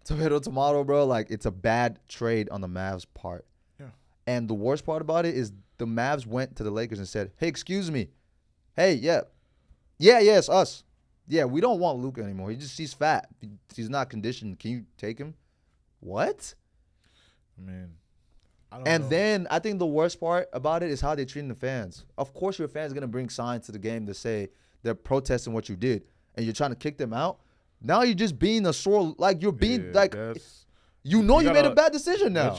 tomato, bro. Like, it's a bad trade on the Mavs' part. Yeah. And the worst part about it is the Mavs went to the Lakers and said, hey, excuse me. Hey, yeah, it's us. Yeah, we don't want Luka anymore. He's fat. He's not conditioned. Can you take him? What? I mean, I don't know. Then I think the worst part about it is how they're treating the fans. Of course, your fans are going to bring signs to the game to say they're protesting what you did, and you're trying to kick them out. Now you're just being a sore, like you're being you made a bad decision now.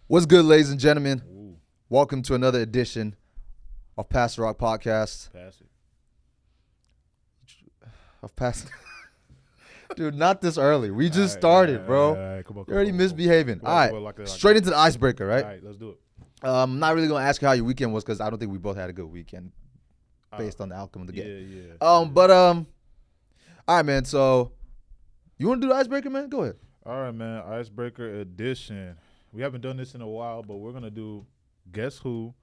What's good, ladies and gentlemen? Ooh. Welcome to another edition of Pass the Rock Podcast. Pass it. Of Pass. Dude, not this early. We just started, bro. All right, come on, You're already misbehaving. All right, straight into the icebreaker, right? All right, let's do it. I'm not really going to ask you how your weekend was because I don't think we both had a good weekend based on the outcome of the game. Yeah. All right, man. So, you want to do the icebreaker, man? Go ahead. All right, man. Icebreaker edition. We haven't done this in a while, but we're going to do Guess Who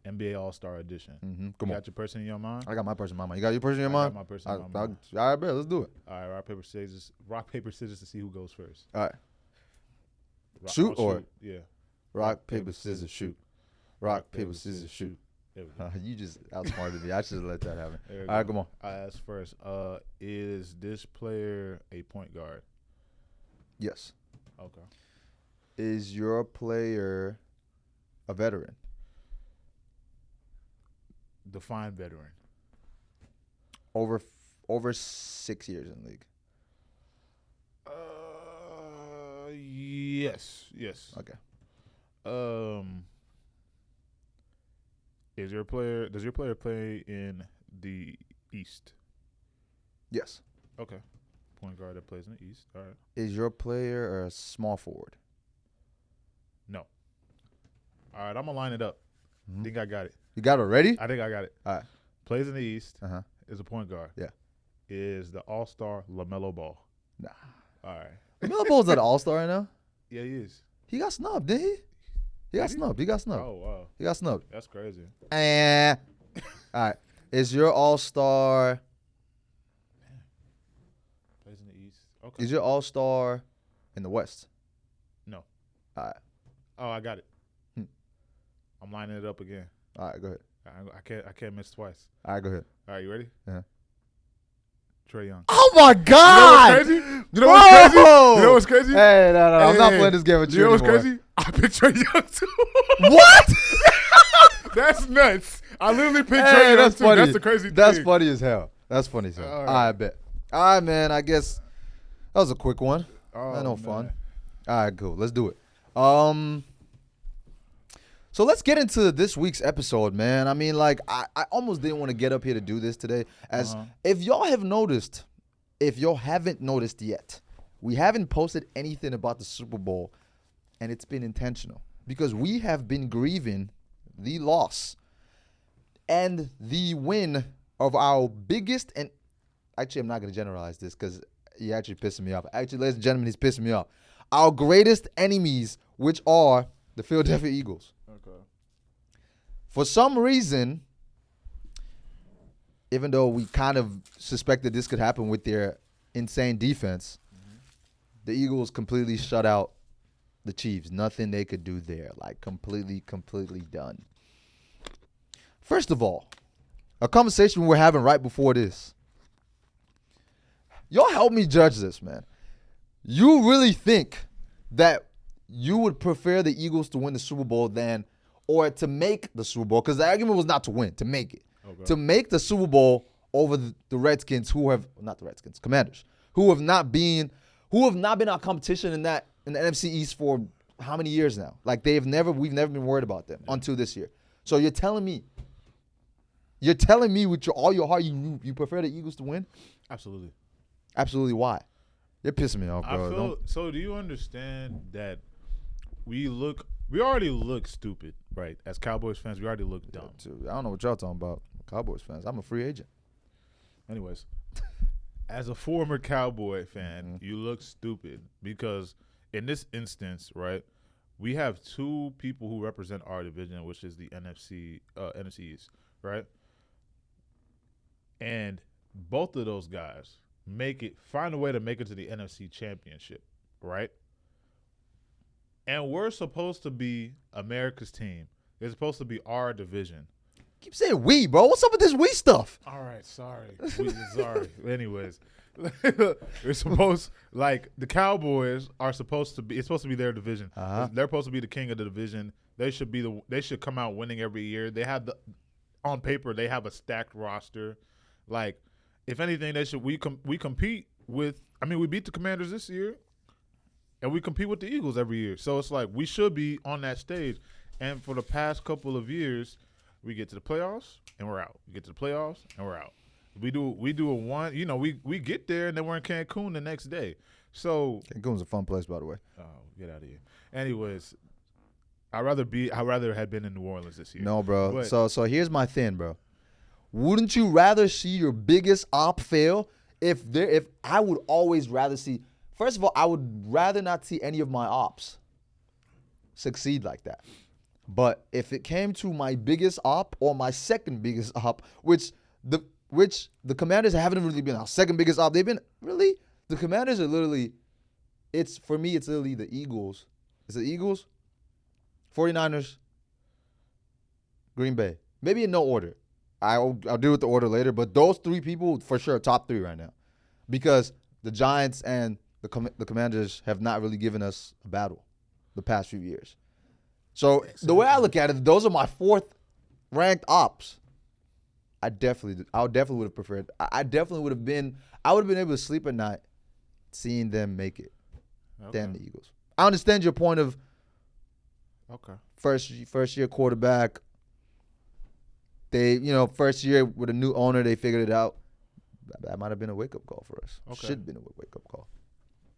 NBA All-Star edition. Come on. Got your person in your mind? I got my person in my mind. You got your person in your mind? I got my person in my mind. All right, bet. Let's do it. All right, rock, paper, scissors to see who goes first. All right. Shoot. Yeah. Rock, paper, scissors, shoot. Rock, paper, scissors, shoot. There we go. You just outsmarted me. I should have let that happen. All right, come on. I ask first. Is this player a point guard? Yes. Okay. Is your player a veteran? Define veteran. Over 6 years in the league. Yes. Okay. Does your player play in the East? Yes. Okay. Point guard that plays in the East. All right. Is your player a small forward? No. All right, I'm gonna line it up. Mm-hmm. Think I got it. You got it already? I think I got it. All right. Plays in the East. Uh-huh. Is a point guard. Yeah. Is the All-Star LaMelo Ball? Nah. All right. LaMelo Ball's not an all-star right now. Yeah, he is. He got snubbed, didn't he? He got snubbed. Oh, wow. He got snubbed. That's crazy. All right. Is your all-star... Plays in the East. Okay. Is your all-star in the West? No. All right. Oh, I got it. I'm lining it up again. All right, go ahead. I can't miss twice. All right, go ahead. All right, you ready? Uh-huh. Trae Young. Oh, my God! You know what's crazy? You know what's crazy? Hey, no. I'm not playing this game with you. You know what's anymore. crazy? I picked Trae Young, too. What? That's nuts. I literally picked Trae Young, too. That's the crazy thing. That's funny as hell. That's funny as hell. All right. I bet. All right, man. I guess that was a quick one. Oh, no fun. All right, cool. Let's do it. So let's get into this week's episode, man. I mean, like, I almost didn't want to get up here to do this today. As if y'all haven't noticed yet, we haven't posted anything about the Super Bowl, and it's been intentional because we have been grieving the loss and the win of our biggest, and actually I'm not going to generalize this because you're actually pissing me off. Actually, ladies and gentlemen, he's pissing me off. Our greatest enemies, which are the Philadelphia Eagles. Okay. For some reason, even though we kind of suspected this could happen with their insane defense, the Eagles completely shut out the Chiefs. Nothing they could do there. Like, completely done. First of all, a conversation we were having right before this. Y'all help me judge this, man. You really think that you would prefer the Eagles to win the Super Bowl or to make the Super Bowl? Because the argument was not to win, to make it. Okay. To make the Super Bowl over the Redskins, Commanders, who have not been our competition in the NFC East for how many years now? Like, we've never been worried about them until this year. So you're telling me with all your heart you prefer the Eagles to win? Absolutely. Absolutely. Why? You're pissing me off, bro. So do you understand that we already look stupid, right? As Cowboys fans, we already look dumb. I don't know what y'all talking about. Cowboys fans. I'm a free agent. Anyways, as a former Cowboy fan, you look stupid because in this instance, right, we have two people who represent our division, which is the NFC East, right? And both of those guys find a way to make it to the NFC Championship, right? And we're supposed to be America's team. It's supposed to be our division. Keep saying we, bro. What's up with this we stuff? All right, sorry. Sorry. Anyways, we're supposed the Cowboys are supposed to be. It's supposed to be their division. They're supposed to be the king of the division. They should come out winning every year. They have on paper they have a stacked roster. Like, if anything, we compete with. I mean, we beat the Commanders this year, and we compete with the Eagles every year. So it's like we should be on that stage. And for the past couple of years, we get to the playoffs and we're out. We get to the playoffs and we're out. We do a one. You know, we get there and then we're in Cancun the next day. So Cancun's a fun place, by the way. Oh, get out of here. Anyways, I'd rather have been in New Orleans this year. No, bro. But, so here's my thing, bro. Wouldn't you rather see your biggest op fail? If I would always rather see. First of all, I would rather not see any of my ops succeed like that. But if it came to my biggest op or my second biggest op, which the Commanders haven't really been our second biggest op, they've been really the Commanders are literally. For me, it's literally the Eagles. Is it Eagles, 49ers, Green Bay? Maybe in no order. I'll deal with the order later. But those three people for sure top three right now, because the Giants and the Commanders have not really given us a battle the past few years. So the way I look at it, those are my fourth ranked ops. I definitely would have preferred. I would have been able to sleep at night seeing them make it than the Eagles. I understand your point of first year quarterback. They, first year with a new owner, they figured it out. That might have been a wake-up call for us. Should have been a wake-up call.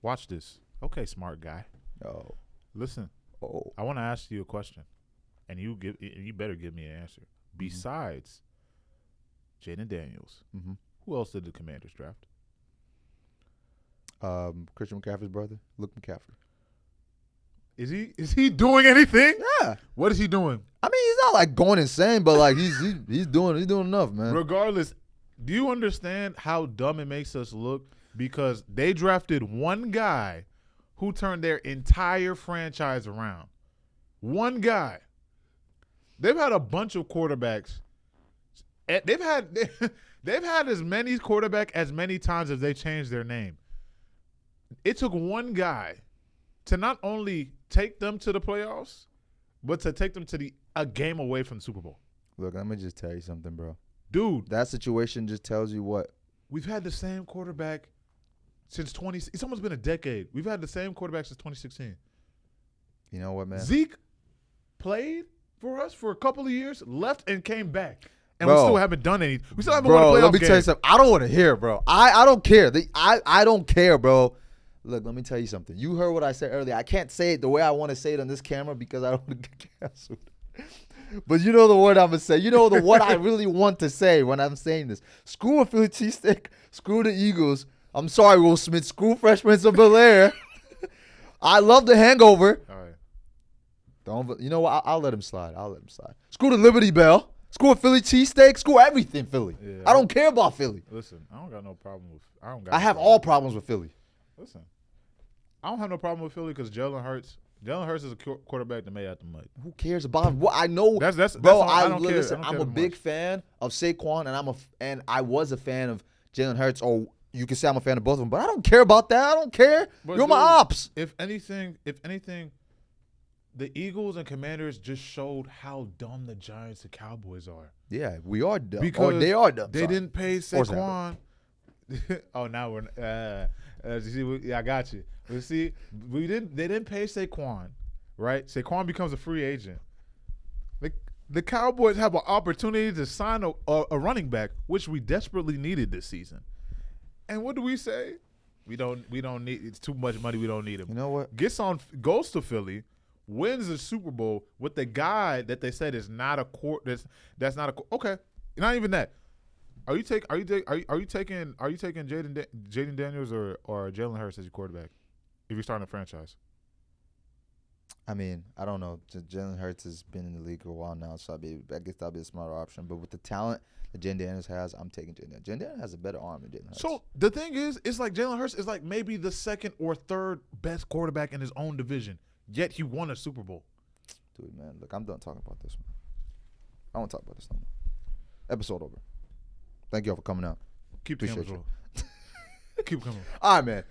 Watch this. Okay, smart guy. Oh. Listen. Oh. I want to ask you a question, and you better give me an answer. Besides Jaden Daniels, who else did the Commanders draft? Christian McCaffrey's brother, Luke McCaffrey. Is he doing anything? Yeah. What is he doing? I mean, he's not like going insane, but like he's doing enough, man. Regardless, do you understand how dumb it makes us look? Because they drafted one guy who turned their entire franchise around. One guy. They've had a bunch of quarterbacks. They've had as many quarterbacks as many times as they changed their name. It took one guy to not only take them to the playoffs, but to take them to a game away from the Super Bowl. Look, let me just tell you something, bro. Dude. That situation just tells you what? We've had the same quarterback since it's almost been a decade. We've had the same quarterback since 2016. You know what, man? Zeke played for us for a couple of years, left and came back. And bro, we still haven't done anything. We still haven't won a playoff game. Let me tell you something. I don't want to hear, bro. I don't care. I don't care, bro. Look, let me tell you something. You heard what I said earlier. I can't say it the way I want to say it on this camera because I don't want to get canceled. But you know the word I'm going to say. You know what I really want to say when I'm saying this. Screw a Philly cheesesteak. Screw the Eagles. I'm sorry, Will Smith. Screw Fresh Prince of Bel-Air. I love the Hangover. All right. You know what? I'll let him slide. Screw the Liberty Bell. Screw a Philly cheesesteak. Screw everything Philly. Yeah, I don't care about Philly. Listen, I don't got no problem with I have all problems with Philly. Listen, I don't have no problem with Philly because Jalen Hurts is a quarterback that made out the mud. Who cares about him? Well, I know, that's bro. I don't care. Listen, I'm a big fan of Saquon, and I was a fan of Jalen Hurts. Or you can say I'm a fan of both of them, but I don't care about that. I don't care. But you're my ops. If anything, the Eagles and Commanders just showed how dumb the Giants and Cowboys are. Yeah, we are dumb. Because they are dumb. They didn't pay Saquon. Oh, now we're. You see, I got you. But see, they didn't pay Saquon, right? Saquon becomes a free agent. The Cowboys have an opportunity to sign a running back, which we desperately needed this season. And what do we say? We don't need. It's too much money. We don't need him. You know what? Goes to Philly, wins the Super Bowl with the guy that they said is not a that's not a okay. Not even that. Are you taking Jaden Daniels or Jalen Hurts as your quarterback if you're starting a franchise? I mean, I don't know. Jalen Hurts has been in the league for a while now, so I guess that'll be a smarter option. But with the talent that Jen Daniels has, I'm taking Jen Daniels. Jen Daniels has a better arm than Jalen Hurts. So the thing is, it's like Jalen Hurts is like maybe the second or third best quarterback in his own division, yet he won a Super Bowl. Dude, man, look, I'm done talking about this, man. I don't want to talk about this no more. Episode over. Thank y'all for coming out. Keep the cameras rolling. Keep coming. All right, man.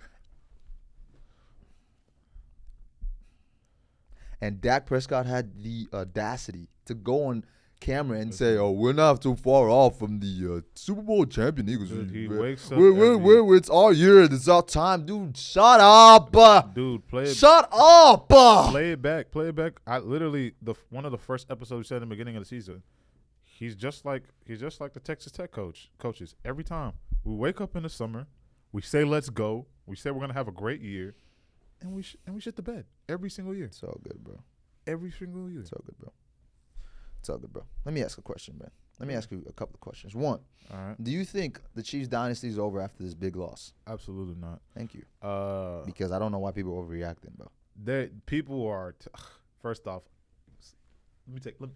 And Dak Prescott had the audacity to go on camera and say, "Oh, we're not too far off from the Super Bowl champion Eagles. Dude, he wakes up it's our year. It's our time, dude. Shut up, dude. Play it. Shut up. Play it back. Play it back. I literally one of the first episodes we said in the beginning of the season. He's just like the Texas Tech coaches. Every time we wake up in the summer, we say let's go. We say we're gonna have a great year. And we shit the bed every single year. It's all good, bro. Every single year. It's all good, bro. It's all good, bro. Let me ask a question, man. Let me ask you a couple of questions. One, all right. Do you think the Chiefs Dynasty is over after this big loss? Absolutely not. Thank you. Because I don't know why people are overreacting, bro. People are. First off, let me take Go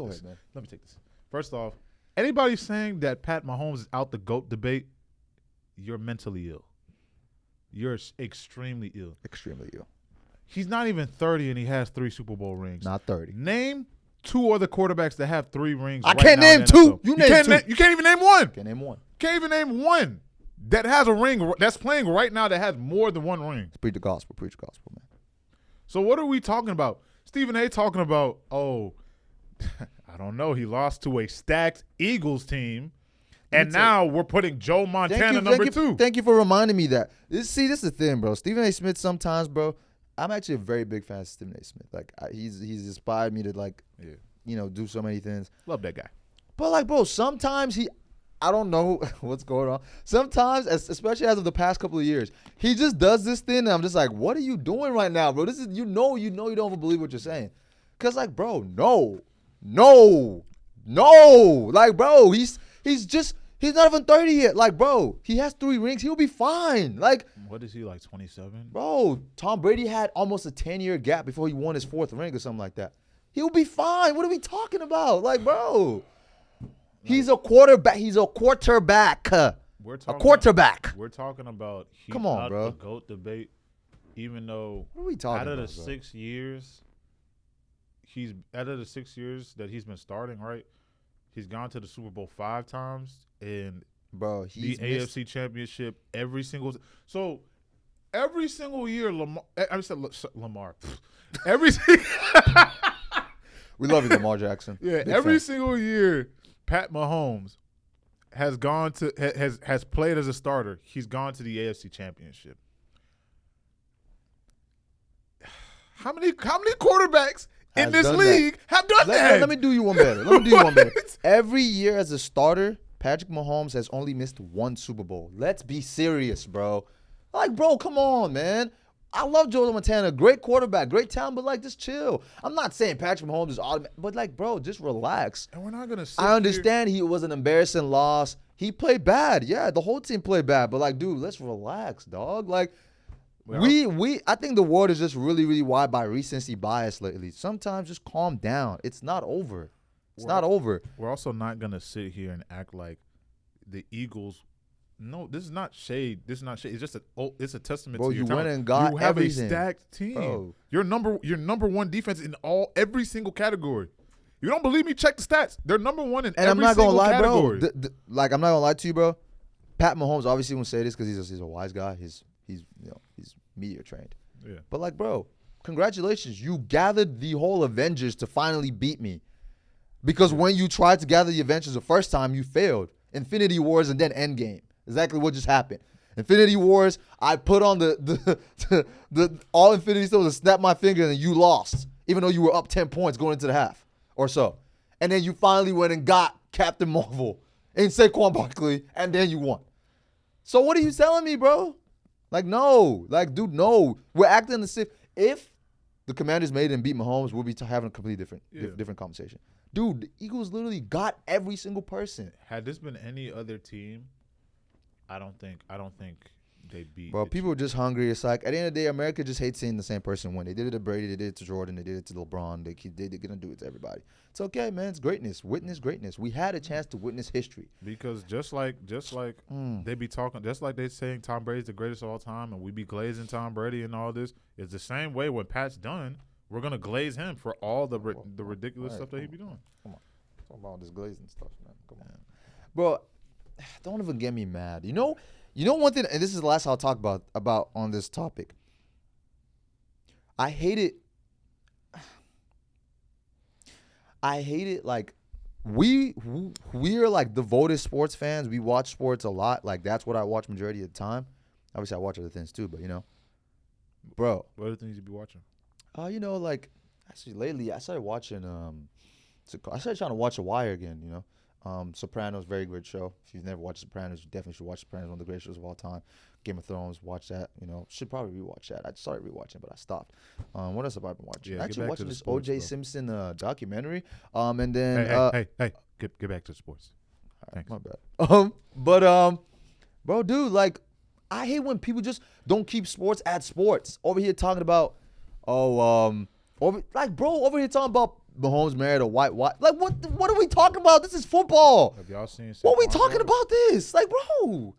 this. ahead, man. Let me take this. First off, anybody saying that Pat Mahomes is out the GOAT debate, you're mentally ill. You're extremely ill. Extremely ill. He's not even 30 and he has 3 Super Bowl rings. Not 30. Name 2 other quarterbacks that have 3 rings. I can't name 2. You name 2. You can't even name one. Can't name one. Can't even name one that has a ring that's playing right now that has more than 1 ring. Preach the gospel. Preach the gospel, man. So what are we talking about? Stephen A. talking about, I don't know. He lost to a stacked Eagles team. And now we're putting Joe Montana number 2. Thank you for reminding me that. This is the thing, bro. Stephen A. Smith sometimes, bro. I'm actually a very big fan of Stephen A. Smith. Like, he's inspired me to, like, do so many things. Love that guy. But, like, bro, sometimes I don't know what's going on. Sometimes, especially as of the past couple of years, he just does this thing, and I'm just like, what are you doing right now, bro? This is, you don't believe what you're saying. Because, like, bro, no. Like, bro, he's not even 30 yet. Like, bro, he has 3 rings. He'll be fine. Like, what is he, like 27? Bro, Tom Brady had almost a 10-year gap before he won his 4th ring or something like that. He'll be fine. What are we talking about? Like, bro, he's a quarterback. He's a quarterback. We're talking about come on, out bro. The GOAT debate, even though what are we talking out of about, the bro? 6 years, out of the 6 years that he's been starting, right? He's gone to the Super Bowl 5 times and the AFC Championship every single. So every single year, Lamar. We love you, Lamar Jackson. Yeah, Big every fan. single year, Pat Mahomes has gone to has played as a starter. He's gone to the AFC Championship. How many quarterbacks in this league have done that? Let me do you one better. Every year as a starter, Patrick Mahomes has only missed 1 Super Bowl. Let's be serious, bro. Like, bro, come on, man. I love Joe Montana. Great quarterback, great talent, but, like, just chill. I'm not saying Patrick Mahomes is automatic, but, like, bro, just relax. And we're not going to I understand he was an embarrassing loss. He played bad. Yeah, the whole team played bad. But, like, dude, let's relax, dog. Like, I think the world is just really, really wide by recency bias lately. Sometimes just calm down. It's not over. Not over. We're also not going to sit here and act like the Eagles. No, this is not shade. It's just it's a testament to your talent. Went and got you have everything. A stacked team. Bro. Your number 1 defense in every single category. You don't believe me? Check the stats. They're number 1 in every single category. Bro. Like, I'm not gonna lie to you, bro. Pat Mahomes obviously won't say this because he's a wise guy. He's media trained. Yeah. But, like, bro, congratulations. You gathered the whole Avengers to finally beat me. Because when you tried to gather the Avengers the first time, you failed. Infinity Wars and then Endgame. Exactly what just happened. Infinity Wars, I put on the all Infinity Stones and snapped my finger and you lost. Even though you were up 10 points going into the half or so. And then you finally went and got Captain Marvel and Saquon Barkley and then you won. So what are you telling me, bro? Like, no. Like, dude, no. We're acting the same. If the Commanders made it and beat Mahomes, we'll be having a completely different conversation. Dude, the Eagles literally got every single person. Had this been any other team, I don't think they beat. Bro, people are just hungry. It's like at the end of the day, America just hates seeing the same person win. They did it to Brady, they did it to Jordan, they did it to LeBron. They're gonna do it to everybody. It's okay, man. It's greatness. Witness greatness. We had a chance to witness history. Because just like they be talking, just like they saying Tom Brady's the greatest of all time, and we be glazing Tom Brady and all this. It's the same way when Pat's done, we're gonna glaze him for all the ridiculous stuff that he be doing. Come on, talk about this glazing stuff, man. Come on, bro. Don't even get me mad. You know one thing, and this is the last I'll talk about on this topic. I hate it. Like we are like devoted sports fans. We watch sports a lot. Like that's what I watch majority of the time. Obviously, I watch other things too, but bro. What other things you be watching? Like actually lately I started watching. I started trying to watch The Wire again. Sopranos, very great show. If you've never watched Sopranos, you definitely should watch Sopranos, one of the greatest shows of all time. Game of Thrones, watch that. Should probably rewatch that. I started rewatching, but I stopped. What else have I been watching? Yeah, actually watching this sports, O.J. Simpson documentary. And then hey, get back to sports. Thanks. My bad. Bro, dude, like I hate when people just don't keep sports at sports. Over here talking about, over here talking about Mahomes married a white wife. Like, what are we talking about? This is football. Have y'all seen what are we talking about this? Like, bro.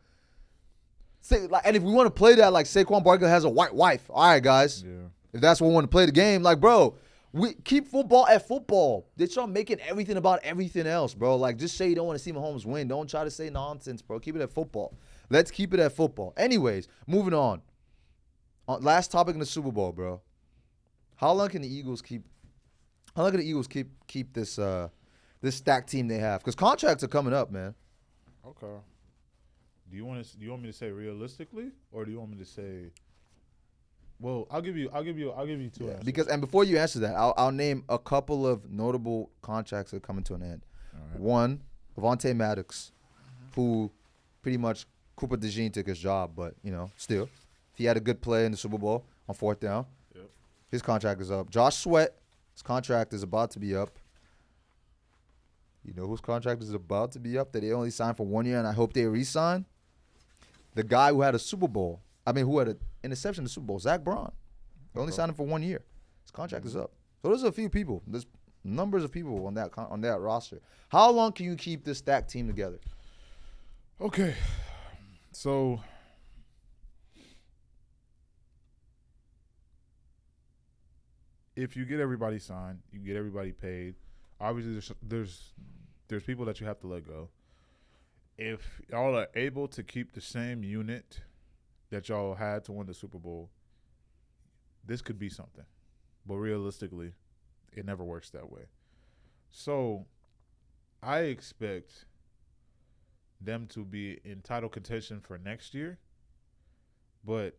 And if we want to play that, like, Saquon Barkley has a white wife. All right, guys. Yeah. If that's what we want to play the game, like, bro, we keep football at football. They start making everything about everything else, bro. Like, just say you don't want to see Mahomes win. Don't try to say nonsense, bro. Keep it at football. Let's keep it at football. Anyways, moving on. Last topic in the Super Bowl, bro. How long can the Eagles keep this this stacked team they have? Because contracts are coming up, man. Okay. Do you want me to say realistically, or do you want me to say? Well, I'll give you two answers. And before you answer that, I'll name a couple of notable contracts that are coming to an end. All right. One, Avonte Maddox, who pretty much Cooper DeJean took his job, but still, he had a good play in the Super Bowl on fourth down. Yep. His contract is up. Josh Sweat, his contract is about to be up. You know whose contract is about to be up that they only signed for 1 year, and I hope they re-sign? The guy who had who had an interception in the Super Bowl, Zach Braun. They only signed him for 1 year. His contract is up. So there's a few people. There's numbers of people on that roster. How long can you keep this stacked team together? Okay. So if you get everybody signed, you get everybody paid. Obviously, there's people that you have to let go. If y'all are able to keep the same unit that y'all had to win the Super Bowl, this could be something. But realistically, it never works that way. So I expect them to be in title contention for next year. But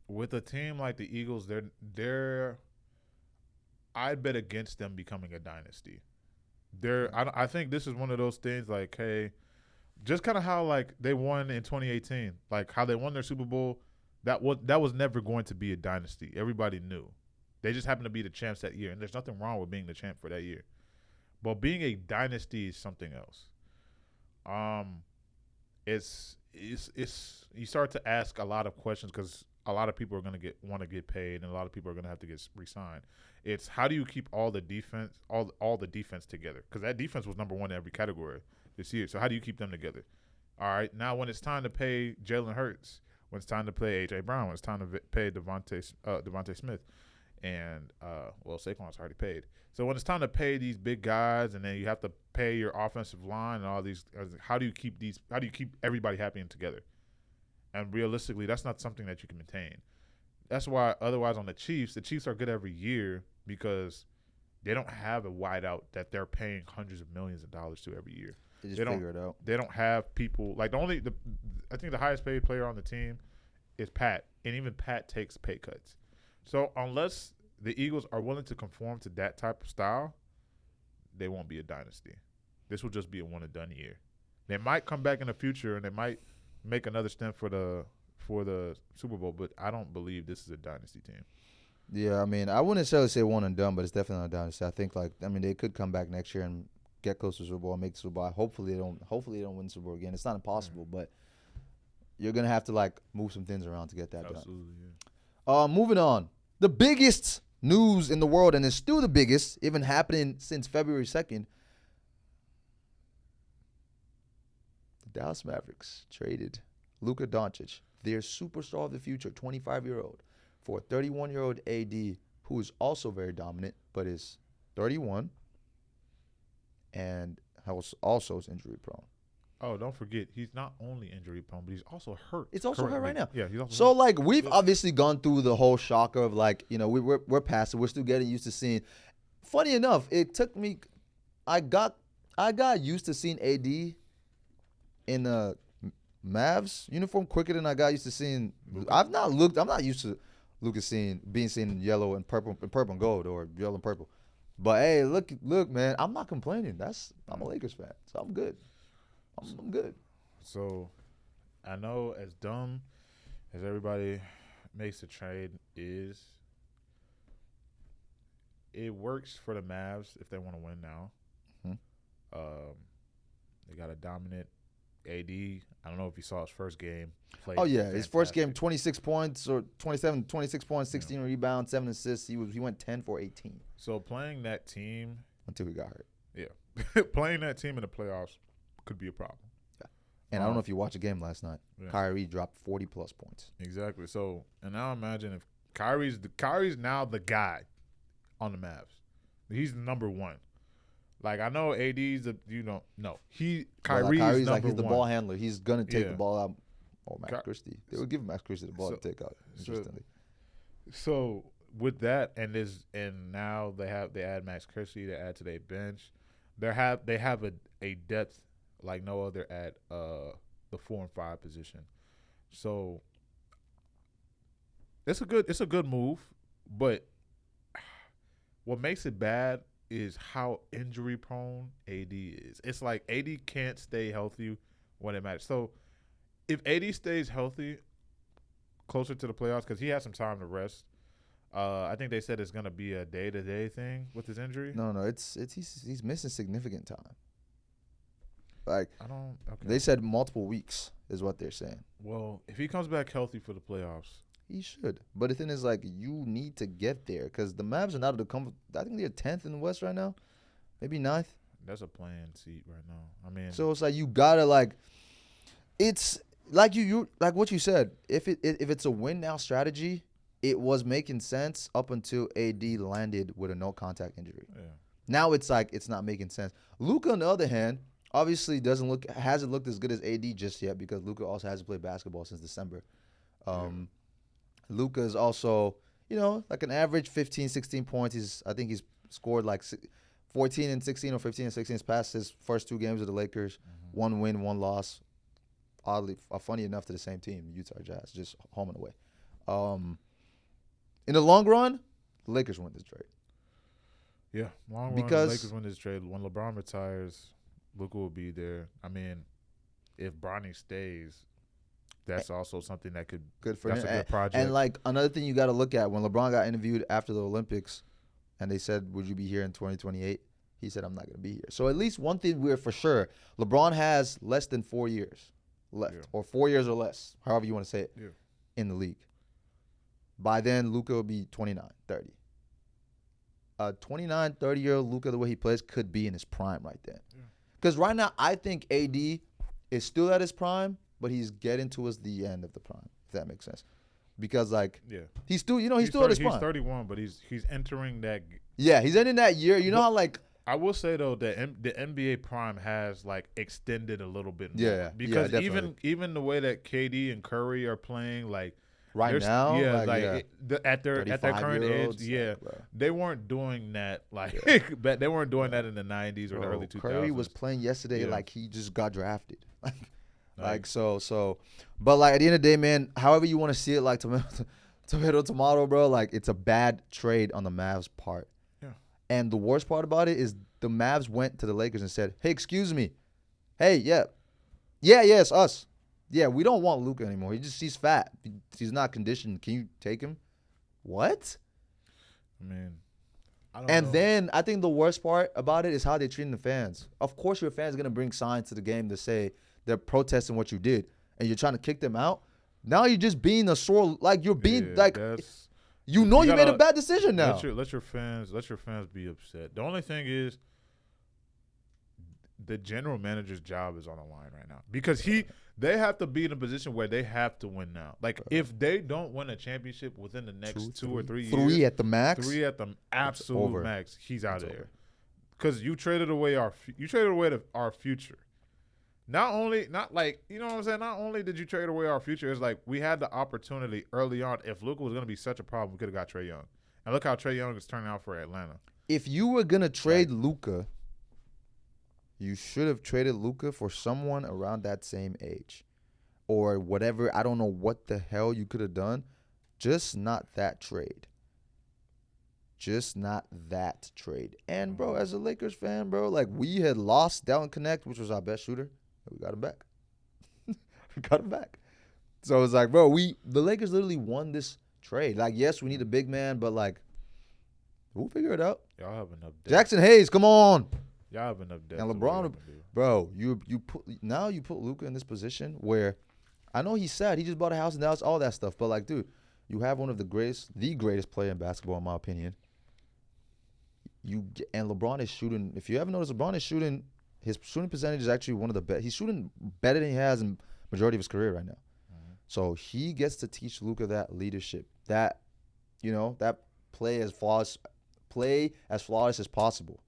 with a team like the Eagles, I'd bet against them becoming a dynasty. I think this is one of those things like, hey, just kind of how like they won in 2018, like how they won their Super Bowl. That was never going to be a dynasty. Everybody knew. They just happened to be the champs that year, and there's nothing wrong with being the champ for that year. But being a dynasty is something else. It's you start to ask a lot of questions because a lot of people are going to want to get paid, and a lot of people are going to have to get re-signed. It's how do you keep all the defense together? Because that defense was number one in every category this year. So how do you keep them together? All right, now when it's time to pay Jalen Hurts, when it's time to pay A.J. Brown, when it's time to pay Devontae Smith, and Saquon's already paid. So when it's time to pay these big guys, and then you have to pay your offensive line and all these, how do you keep everybody happy and together? And realistically, that's not something that you can maintain. That's why otherwise on the Chiefs are good every year because they don't have a wideout that they're paying hundreds of millions of dollars to every year. They just figure it out. They don't have people like I think the highest paid player on the team is Pat, and even Pat takes pay cuts. So unless the Eagles are willing to conform to that type of style, they won't be a dynasty. This will just be a one and done year. They might come back in the future and they might make another stint for the Super Bowl, but I don't believe this is a dynasty team. Yeah, I mean, I wouldn't necessarily say one and done, but it's definitely not a dynasty. I think they could come back next year and get close to the Super Bowl and make the Super Bowl. Hopefully they don't win the Super Bowl again. It's not impossible, but you're gonna have to like move some things around to get that Absolutely, done. Moving on, the biggest news in the world, and it's still the biggest, even happening since February 2nd. The Dallas Mavericks traded Luka Doncic, their superstar of the future, 25-year-old, for 31-year-old AD, who is also very dominant, but is 31 and also is injury prone. Oh, don't forget, he's not only injury prone, but he's also hurt. It's also hurt right now. Yeah, he's also so hurt. like we've obviously gone through the whole shocker of like, you know, we're past it. We're still getting used to seeing. Funny enough, it took me. I got used to seeing AD in a Mavs uniform quicker than I got used to seeing. I'm not used to Luka being seen in yellow and purple and gold, or yellow and purple. But hey, look, man, I'm not complaining. I'm a Lakers fan, so I'm good. I'm good. So, I know as dumb as everybody makes the trade is, it works for the Mavs if they want to win now. Mm-hmm. They got a dominant AD. I don't know if you saw his first game. Oh yeah, his first game, 26 points or 26 points, 16 rebounds, 7 assists. He went 10 for 18. So playing that team until he got hurt. Yeah, playing that team in the playoffs could be a problem. Yeah. And I don't know if you watched the game last night. Yeah. Kyrie dropped 40 plus points. Exactly. So, and now imagine if Kyrie's now the guy on the Mavs. He's number one. Like, I know AD's Kyrie's Kyrie's number like he's the one. ball handler. He's gonna take the ball out. Oh, Max Christie. They would give Max Christie the ball to take out. Interestingly. So with that and now they add Max Christie, they add to their bench. They have a depth like no other at the 4 and 5 position. So it's a good move, but what makes it bad is how injury prone AD is. It's like AD can't stay healthy when it matters. So if AD stays healthy closer to the playoffs, because he has some time to rest, I think they said it's gonna be a day-to-day thing with his injury. No, he's missing significant time. Like Okay. They said multiple weeks is what they're saying. Well, if he comes back healthy for the playoffs, he should. But the thing is, like, you need to get there because the Mavs are not to come. I think they're 10th in the West right now, maybe 9th. That's a playing seat right now. I mean, so it's like you gotta like. It's like you like what you said. If it's a win now strategy, it was making sense up until AD landed with a no contact injury. Yeah. Now it's like it's not making sense. Luka, on the other hand, obviously hasn't looked as good as AD just yet because Luka also hasn't played basketball since December. Luka is also, like an average 15, 16 points. I think he's scored like 14 and 16 or 15 and 16 past his first 2 games of the Lakers. Mm-hmm. 1 win, 1 loss. Oddly, funny enough to the same team, Utah Jazz, just home and away. In the long run, the Lakers win this trade. Yeah, long run, the Lakers win this trade. When LeBron retires, Luka will be there. I mean, if Bronny stays, that's also something that could good for that's him. A good project. And like another thing you got to look at, when LeBron got interviewed after the Olympics, and they said, "Would you be here in 2028?" He said, "I'm not going to be here." So at least one thing we're for sure: LeBron has less than 4 years left, or 4 years or less, however you want to say it, in the league. By then, Luka will be 29, 30. 29, 30-year-old Luka, the way he plays, could be in his prime right then. Because right now, I think AD is still at his prime, but he's getting towards the end of the prime, if that makes sense. Because, he's still, he's still at his prime. He's 31, but he's entering that. Yeah, he's ending that year. You know how, I will say, though, that the NBA prime has, extended a little bit more. Yeah, because even the way that KD and Curry are playing, right now, at their current age, they weren't doing that they weren't doing that in the 90s or the early 2000s. Curry was playing yesterday like he just got drafted. So, but at the end of the day, man, however you want to see it, tomato, bro, it's a bad trade on the Mavs' part. Yeah. And the worst part about it is the Mavs went to the Lakers and said, "Hey, excuse me, hey, it's us. Yeah, we don't want Luka anymore. He's fat. He's not conditioned. Can you take him?" What? I mean, I don't know. Then I think the worst part about it is how they're treating the fans. Of course, your fans are going to bring signs to the game to say they're protesting what you did. and you're trying to kick them out, now you're just being a sore, like you're being like, you made a bad decision now. Let your fans be upset. The only thing is, the general manager's job is on the line right now because they have to be in a position where they have to win now. Like if they don't win a championship within the next 2 or 3 years, 3 at the max, 3 at the absolute max, he's out of there. Because you traded away our future. Not only did you trade away our future, it's like we had the opportunity early on. If Luka was going to be such a problem, we could have got Trae Young. And look how Trae Young is turning out for Atlanta. If you were going to trade Luka, you should have traded Luka for someone around that same age or whatever. I don't know what the hell you could have done. Just not that trade. And, bro, as a Lakers fan, bro, like we had lost Dalvin Connect, which was our best shooter. We got him back. So it's like, bro, the Lakers literally won this trade. Like, yes, we need a big man, but, like, we'll figure it out. Y'all have enough depth. Jackson Hayes, come on. Y'all have enough depth. And LeBron, bro, you put Luka in this position where I know he's sad. He just bought a house in Dallas, all that stuff. But like, dude, you have one of the greatest player in basketball, in my opinion. And LeBron is shooting. If you haven't noticed, LeBron is shooting. His shooting percentage is actually one of the best. He's shooting better than he has in majority of his career right now. Mm-hmm. So he gets to teach Luka that leadership, that play as flawless as possible,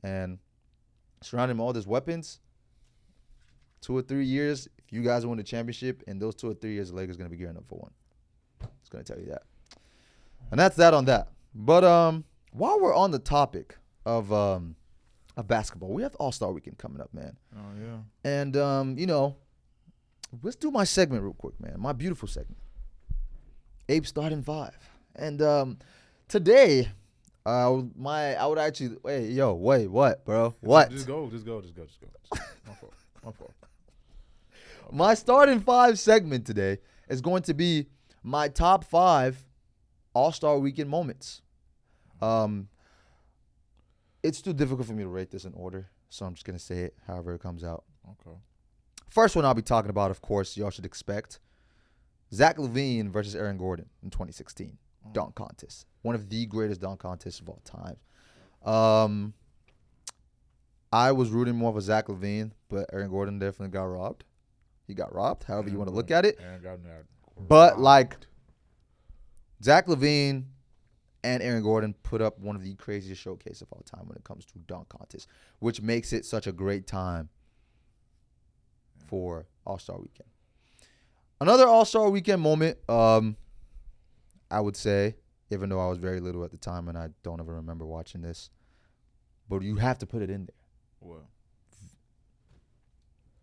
and surround him with all these weapons. 2 or 3 years, if you guys win the championship, in those 2 or 3 years, the Lakers are going to be gearing up for one. It's going to tell you that. And that's that on that. But while we're on the topic of basketball, we have All-Star Weekend coming up, man. Oh, yeah. And, let's do my segment real quick, man. My beautiful segment. Abe starting 5. And today, I would actually, what, bro? What? Just go. My fault. My starting 5 segment today is going to be my top 5 All-Star Weekend moments. It's too difficult for me to rate this in order, so I'm just going to say it however it comes out. Okay. First one I'll be talking about, of course, y'all should expect, Zach LaVine versus Aaron Gordon in 2016. Dunk contest. One of the greatest dunk contests of all time. I was rooting more for Zach LaVine, but Aaron Gordon definitely got robbed. He got robbed, however you want to look at it. But, like, Zach LaVine and Aaron Gordon put up one of the craziest showcases of all time when it comes to dunk contests, which makes it such a great time for All-Star Weekend. Another All-Star Weekend moment, I would say, even though I was very little at the time and I don't ever remember watching this, but you have to put it in there. Well,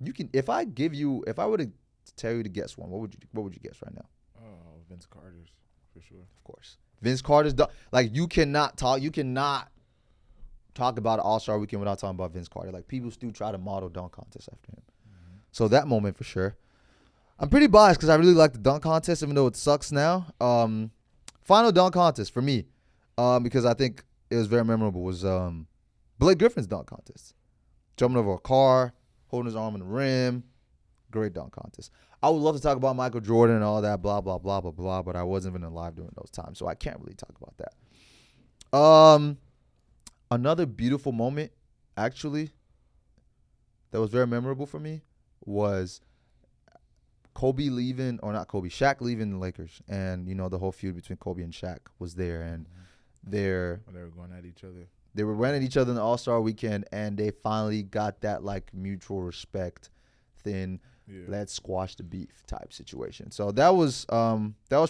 you can. If I were to tell you to guess one, what would you guess right now? Oh, Vince Carter's for sure. Of course, Vince Carter's. Like you cannot talk about an All-Star Weekend without talking about Vince Carter. Like people still try to model dunk contests after him. Mm-hmm. So that moment for sure. I'm pretty biased because I really like the dunk contest, even though it sucks now. Final dunk contest for me, because I think it was very memorable, was Blake Griffin's dunk contest. Jumping over a car, holding his arm in the rim. Great dunk contest. I would love to talk about Michael Jordan and all that, blah, blah, blah, blah, blah, but I wasn't even alive during those times, so I can't really talk about that. Another beautiful moment, actually, that was very memorable for me was Shaq leaving the Lakers, and the whole feud between Kobe and Shaq was there, and they were going at each other. They were running each other in the All-Star Weekend, and they finally got that like mutual respect thing. Yeah. Let's squash the beef type situation. So that was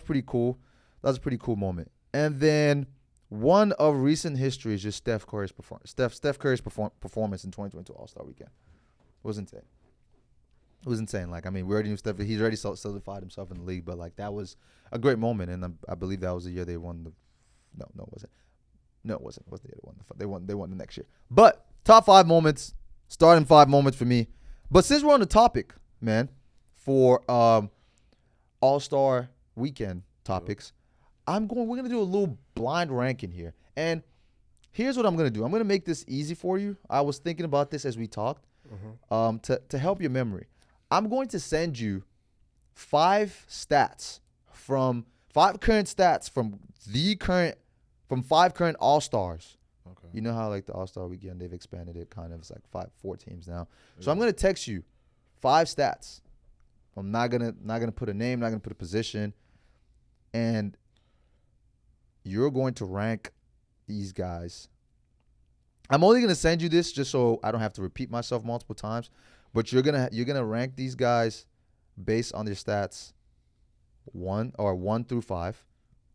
pretty cool. That was a pretty cool moment. And then one of recent history is just Steph Curry's performance. Steph Curry's performance in 2022 All-Star Weekend. It was insane. It was insane. Like, I mean, we already knew Steph. He's already solidified himself in the league, but like that was a great moment, and I believe that was the year they won the. No, it wasn't. No, it wasn't. It was the year they won. They won the next year. But top 5 moments, starting 5 moments for me. But since we're on the topic, man, for All-Star Weekend topics, we're gonna do a little blind ranking here, and here's what I'm gonna do. I'm gonna make this easy for you. I was thinking about this as we talked, to help your memory. I'm going to send you 5 current stats from 5 current All-Stars. Okay. You know how like the All-Star weekend, they've expanded it kind of. It's like 4 teams now. So I'm going to text you 5 stats. I'm not gonna put a name, not going to put a position. And you're going to rank these guys. I'm only going to send you this just so I don't have to repeat myself multiple times. But you're gonna rank these guys based on their stats 1 through 5,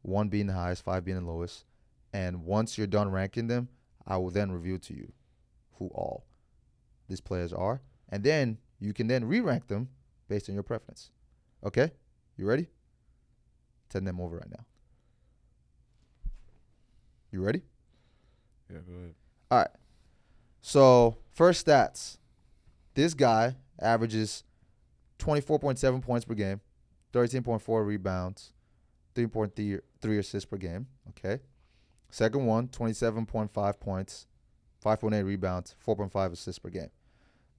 1 being the highest, 5 being the lowest. And once you're done ranking them, I will then reveal to you who all these players are. And then you can then re-rank them based on your preference. Okay? You ready? Send them over right now. You ready? Yeah, go ahead. All right. So, first stats. This guy averages 24.7 points per game, 13.4 rebounds, 3.3 assists per game. Okay. Second one, 27.5 points, 5.8 rebounds, 4.5 assists per game.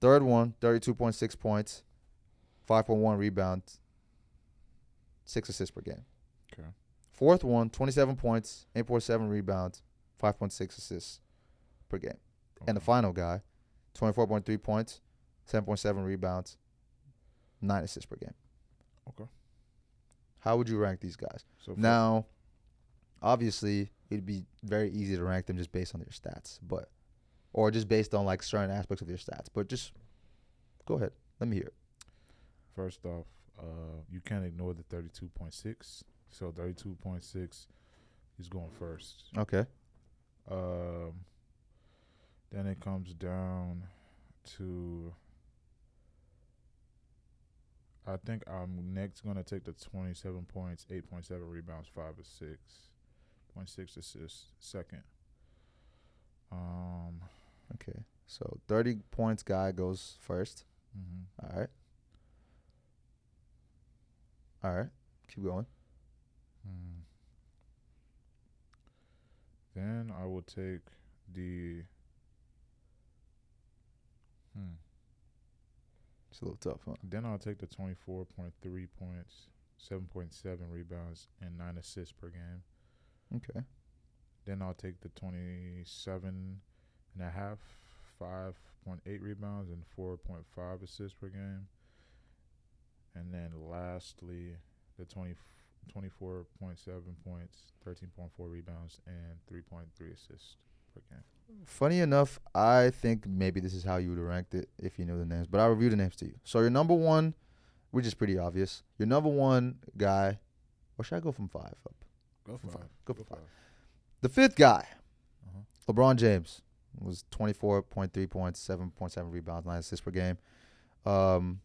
Third one, 32.6 points, 5.1 rebounds, 6 assists per game. Okay. Fourth one, 27 points, 8.7 rebounds, 5.6 assists per game. Okay. And the final guy, 24.3 points, 7.7 rebounds, 9 assists per game. Okay. How would you rank these guys? So Now, obviously, it'd be very easy to rank them just based on their stats, or just based on like certain aspects of their stats. But just go ahead. Let me hear it. First off, you can't ignore the 32.6. So 32.6 is going first. Okay. Then it comes down to, I think I'm next going to take the 27 points, 8.7 rebounds, 5 assists, 0.6 assists second. Okay. So 30 points guy goes first. Mm-hmm. All right. All right. Keep going. Then I will take the. It's a little tough, huh? Then I'll take the 24.3 points, 7.7 rebounds, and 9 assists per game. Okay. Then I'll take the 27 and a half, 5.8 rebounds, and 4.5 assists per game. And then lastly, the 24.7 points, 13.4 rebounds, and 3.3 assists per game. Funny enough, I think maybe this is how you would have ranked it if you knew the names. But I'll review the names to you. So your number one, which is pretty obvious, your number one guy, or should I go from 5 up? Go for 5. Go for 5. The 5th guy, Uh-huh. LeBron James, was 24.3 points, 7.7 rebounds, 9 assists per game. The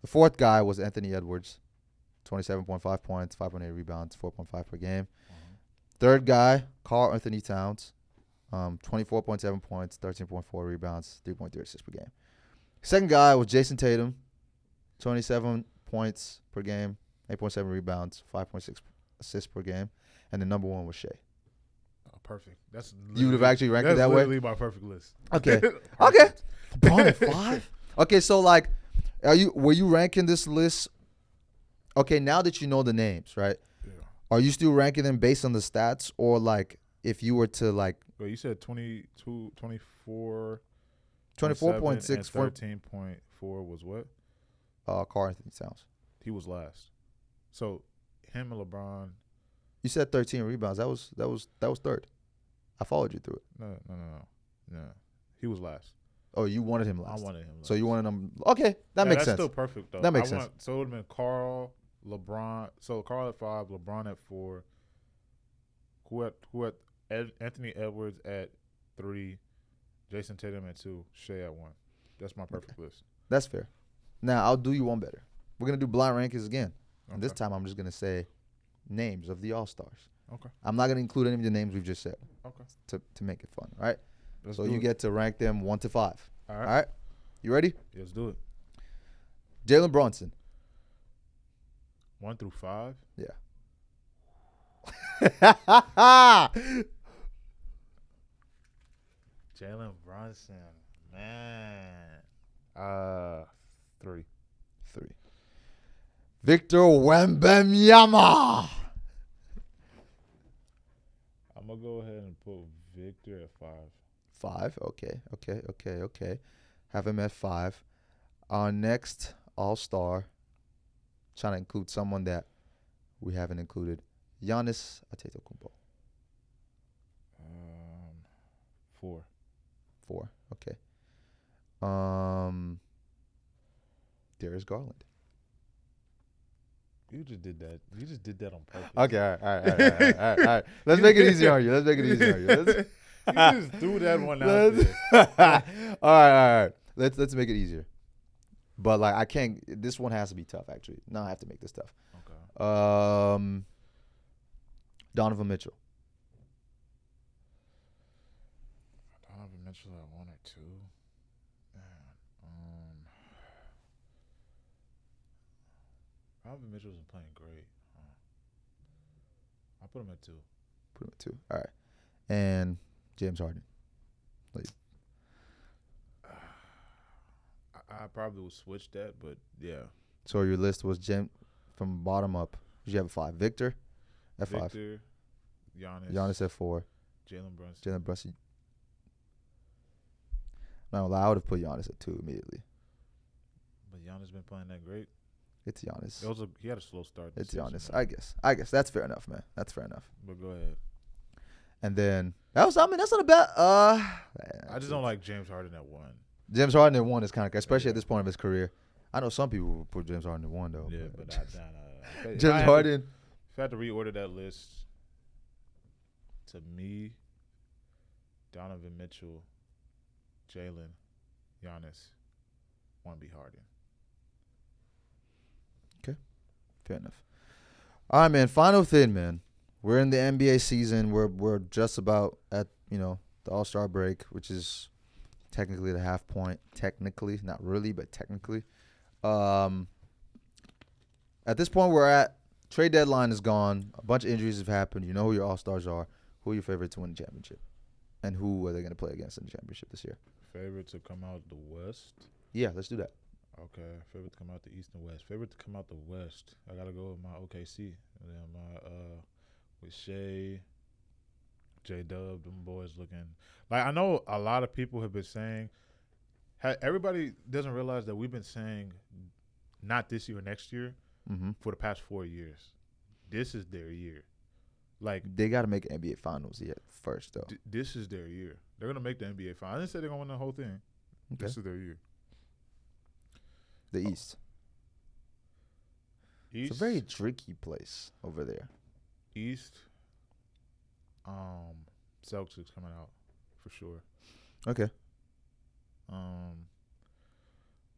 4th guy was Anthony Edwards, 27.5 points, 5.8 rebounds, 4.5 per game. 3rd guy, Karl Anthony Towns, 24.7 points, 13.4 rebounds, 3.3 assists per game. 2nd guy was Jason Tatum, 27 points per game, 8.7 rebounds, 5.6 assists per game. And the number 1 was Shea. Oh, perfect. You would have actually ranked it that way? That's literally my perfect list. Okay. Okay. LeBron at 5? Okay, so like, were you ranking this list? Okay, now that you know the names, right? Yeah. Are you still ranking them based on the stats, or like if you were to like? Well, you said 22, 24, 24.6, 13.4 was what? Karl Anthony Towns. He was last. So him and LeBron. You said 13 rebounds. That was 3rd. I followed you through it. No. He was last. Oh, you wanted him last. I wanted him last. So you wanted him. Okay, that makes sense. That's still perfect though. That makes sense. So it would have been Karl, LeBron. So Karl at 5, LeBron at 4. Who at Anthony Edwards at 3, Jason Tatum at 2, Shea at 1. That's my perfect list. That's fair. Now I'll do you one better. We're gonna do blind rankings again. Okay. And this time I'm just gonna say names of the All-Stars. Okay. I'm not gonna include any of the names we've just said. Okay. To make it fun. All right. Let's So do you it. get to rank them 1 to 5. All All right. right. You ready? Yeah, let's do it. Jalen Brunson. 1 through 5. Yeah. Jalen Brunson, man. 3. 3. Victor Wembanyama. I'm gonna go ahead and put Victor at 5. 5. Okay. Have him at 5. Our next All-Star, trying to include someone that we haven't included. Giannis Antetokounmpo. 4. 4. Okay. Darius Garland. You just did that. You just did that on purpose. Okay, all right. Let's make it easy on you. You just threw that one out there. All right. Let's make it easier. But like I can't. This one has to be tough. Actually, no, I have to make this tough. Okay. Donovan Mitchell. Donovan Mitchell at 1 or 2. Donovan Mitchell's been playing great. I'll put him at 2. Put him at 2. All right. And James Harden. Like, I probably would switch that, but yeah. So your list was from bottom up. You have a 5. Victor at 5. Victor, Giannis at 4. Jalen Brunson. Now I would have put Giannis at 2 immediately. But Giannis been playing that great. It's Giannis. He had a slow start. It's Giannis. I guess that's fair enough, man. That's fair enough. But go ahead. And then that's not a bad. I just don't like James Harden at 1. James Harden at 1 is kind of, especially at this point of his career. I know some people would put James Harden at 1 though. Yeah, but I James Harden. If I had to reorder that list, to me, Donovan Mitchell, Jalen, Giannis, 1 be Harden. Fair enough. All right, man. Final thing, man. We're in the NBA season. We're just about at the All-Star break, which is technically the half point. Technically, not really, but technically. At this point, we're at trade deadline is gone. A bunch of injuries have happened. You know who your All-Stars are. Who are your favorites to win the championship, and who are they going to play against in the championship this year? Favorite to come out the West. Yeah, let's do that. Okay, favorite to come out the East and West. Favorite to come out the West. I gotta go with my OKC. And then my with Shea, J-Dub, them boys looking like I know a lot of people have been saying. Everybody doesn't realize that we've been saying not this year, next year for the past 4 years. This is their year. Like they got to make NBA Finals yet first though. This is their year. They're gonna make the NBA Finals. I didn't say they're gonna win the whole thing. Okay. This is their year. The East. It's a very tricky place over there. East. Celtics coming out for sure. Okay.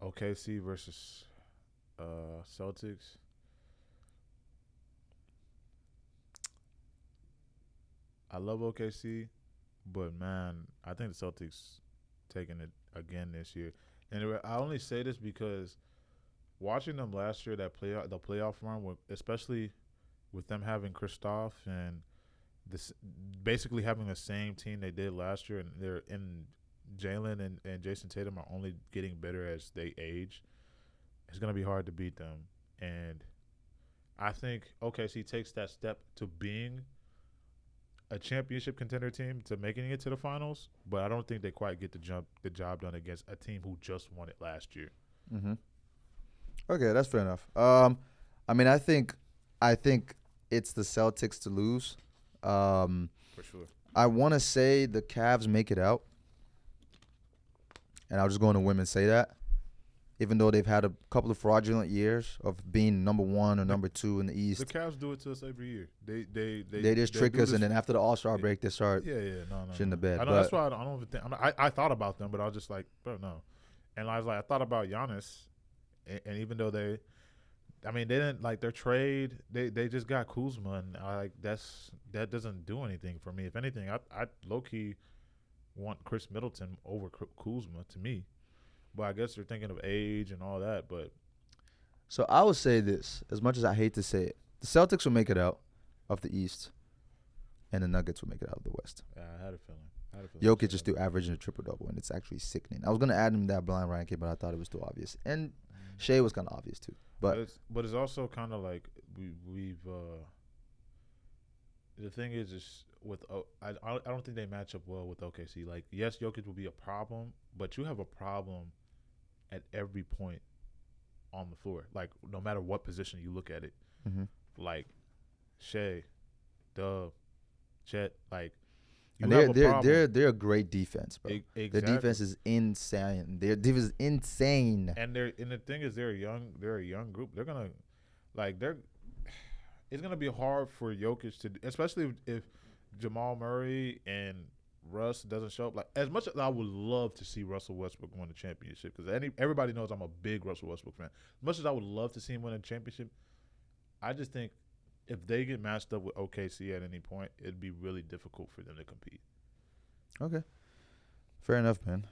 OKC versus Celtics. I love OKC, but man, I think the Celtics taking it again this year. And I only say this because watching them last year, the playoff run, especially with them having Kristaps and this basically having the same team they did last year, and they're in Jalen and Jason Tatum are only getting better as they age. It's gonna be hard to beat them, and I think OKC takes that step to being a championship contender team, to making it to the finals, but I don't think they quite get the job done against a team who just won it last year. Mm-hmm. Okay, that's fair enough. I mean, I think it's the Celtics to lose. For sure. I want to say the Cavs make it out, and I'll just go on a whim and say that, even though they've had a couple of fraudulent years of being number 1 or number 2 in the East. The Cavs do it to us every year. They just trick us, and then after the All-Star break, they start shitting the bed. I know, that's why I don't even think. I thought about them, but I was just like, bro, no. And I was like, I thought about Giannis, and even though they didn't like their trade. They just got Kuzma, and that doesn't do anything for me. If anything, I low key want Chris Middleton over Kuzma to me. But I guess they're thinking of age and all that. But so I would say this, as much as I hate to say it, the Celtics will make it out of the East, and the Nuggets will make it out of the West. Yeah, I had a feeling. Jokic just do averaging a triple-double, and it's actually sickening. I was going to add him that blind ranking, but I thought it was too obvious. And Shea was kind of obvious too. But it's also kind of like we've the thing is with I don't think they match up well with OKC. Like, yes, Jokic will be a problem, but you have a problem at every point on the floor. Like, no matter what position you look at it. mm-hmm. Like Shea, Dub, Chet, like and they're a great defense, bro. Exactly. Their defense is insane. Their defense is insane. And the thing is they're a young group. They're gonna it's gonna be hard for Jokic to, especially if Jamal Murray and Russ doesn't show up. Like, as much as I would love to see Russell Westbrook win the championship, because everybody knows I'm a big Russell Westbrook fan. As much as I would love to see him win a championship, I just think if they get matched up with OKC at any point, it'd be really difficult for them to compete. Okay. Fair enough, man.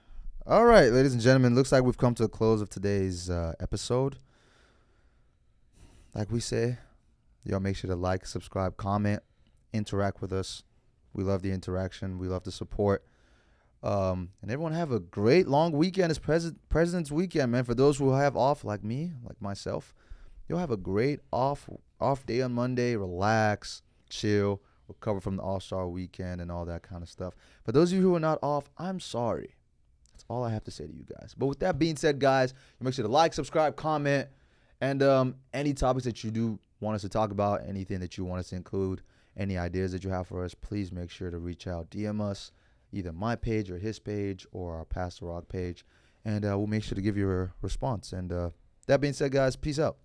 All right, ladies and gentlemen, looks like we've come to the close of today's episode. Like we say, y'all make sure to like, subscribe, comment, interact with us. We love the interaction. We love the support. And everyone have a great long weekend. It's President's Weekend, man. For those who have off, like me, like myself, you'll have a great off day on Monday. Relax, chill, recover from the All-Star weekend and all that kind of stuff. For those of you who are not off, I'm sorry. That's all I have to say to you guys. But with that being said, guys, make sure to like, subscribe, comment, and any topics that you do want us to talk about, anything that you want us to include, any ideas that you have for us, please make sure to reach out, DM us, either my page or his page or our Pastor Rock page, and we'll make sure to give you a response. And that being said, guys, peace out.